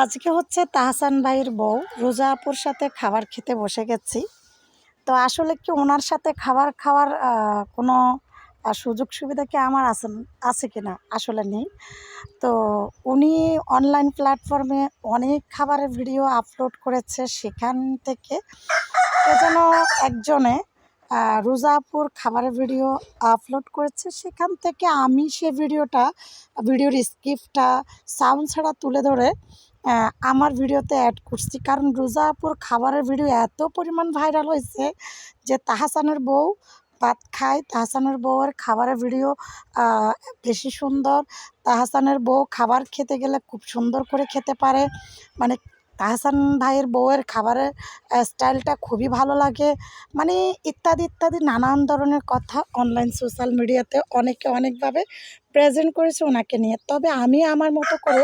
আজকে হচ্ছে তাহসান ভাইয়ের বউ রোজা আপুর সাথে খাবার খেতে বসে গেছি। তো আসলে কি ওনার সাথে খাবার খাওয়ার কোনো সুযোগ সুবিধা কি আমার আছে কিনা আসলে নেই। তো উনি অনলাইন প্ল্যাটফর্মে অনেক খাবারের ভিডিও আপলোড করেছে, সেখান থেকে কে যেন একজনে রোজা আপুর খাবারের ভিডিও আপলোড করেছে, সেখান থেকে আমি সে ভিডিওর স্ক্রিপ্টটা সাউন্ড ছাড়া তুলে ধরে আমার ভিডিওতে অ্যাড করছি। কারণ রোজা আপুর খাবারের ভিডিও এত পরিমাণ ভাইরাল হয়েছে যে তাহসানের বউ ভাত খায়, তাহসানের বউয়ের খাবারের ভিডিও বেশি সুন্দর। তাহসানের বউ খাবার খেতে গেলে খুব সুন্দর করে খেতে পারে, মানে তাহসান ভাইয়ের বউয়ের খাবারের স্টাইলটা খুবই ভালো লাগে, মানে ইত্যাদি ইত্যাদি নানান ধরনের কথা অনলাইন সোশ্যাল মিডিয়াতে অনেকে অনেকভাবে প্রেজেন্ট করেছে ওনাকে নিয়ে। তবে আমি আমার মতো করে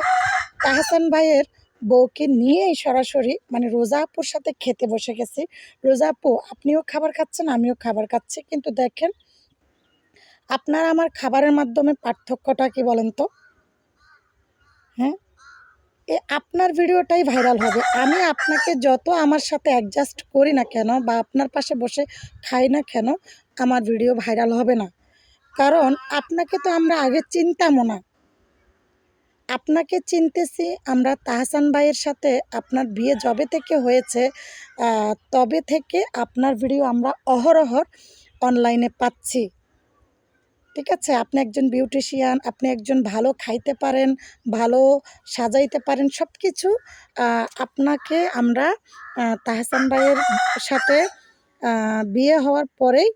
তাহসান ভাইয়ের বউকে নিয়েই সরাসরি মানে রোজা আপুর সাথে খেতে বসে গেছি। রোজা আপু, আপনিও খাবার খাচ্ছেন, আমিও খাবার খাচ্ছি, কিন্তু দেখেন আপনার আমার খাবারের মাধ্যমে পার্থক্যটা কি বলেন তো? হ্যাঁ, আপনার ভিডিওটাই ভাইরাল হবে। আমি আপনাকে যত আমার সাথে অ্যাডজাস্ট করি না কেন বা আপনার পাশে বসে খাই না কেন, আমার ভিডিও ভাইরাল হবে না। কারণ আপনাকে তো আমরা আগে চিনতামও না। আপনাকে চিনতেছি আমরা তাহসান ভাইয়ের সাথে। আপনার বিয়ে যবে থেকে হয়েছে তবে থেকে আপনার ভিডিও আমরা অহরহর অনলাইনে পাচ্ছি। ঠিক আছে, আপনি একজন বিউটিশিয়ান, আপনি একজন ভালো খাইতে পারেন, ভালো সাজাইতে পারেন, সব কিছু আপনাকে আমরা তাহসান ভাইয়ের সাথে বিয়ে হওয়ার পরেই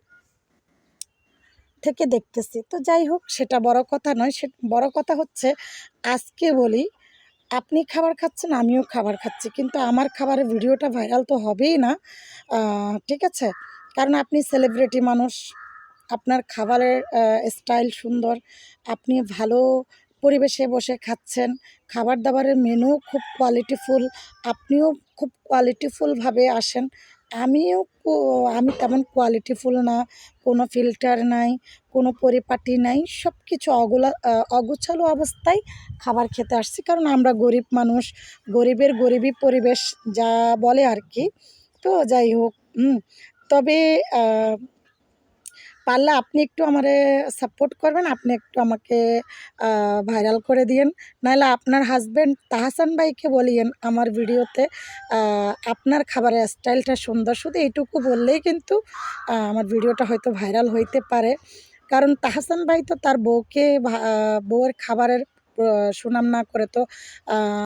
থেকে দেখতেছি। তো যাই হোক, সেটা বড় কথা নয়। বড় কথা হচ্ছে আজকে বলি, আপনি খাবার খাচ্ছেন, আমিও খাবার খাচ্ছি, কিন্তু আমার খাবারের ভিডিওটা ভাইরাল তো হবেই না। ঠিক আছে, কারণ আপনি সেলিব্রিটি মানুষ, আপনার খাবারের স্টাইল সুন্দর, আপনি ভালো পরিবেশে বসে খাচ্ছেন, খাবার দাবারের মেনু খুব কোয়ালিটিফুল, আপনিও খুব কোয়ালিটিফুলভাবে আসেন। আমি তেমন কোয়ালিটিফুল না, কোনো ফিল্টার নাই, কোনো পরিপাটি নাই, সব কিছু অগোছালো অবস্থায় খাবার খেতে আসছি। কারণ আমরা গরিব মানুষ, গরিবের গরিবই পরিবেশ যা বলে আর কি। তো যাই হোক, তবে পারলে আপনি একটু আমারে সাপোর্ট করবেন, আপনি একটু আমাকে ভাইরাল করে দিয়েন। নাহলে আপনার হাসব্যান্ড তাহসান ভাইকে বলিয়েন আমার ভিডিওতে আপনার খাবারের স্টাইলটা সুন্দর, শুধু এইটুকু বললেই কিন্তু আমার ভিডিওটা হয়তো ভাইরাল হইতে পারে। কারণ তাহসান ভাই তো তার বউকে বউয়ের খাবারের সুনাম না করে তো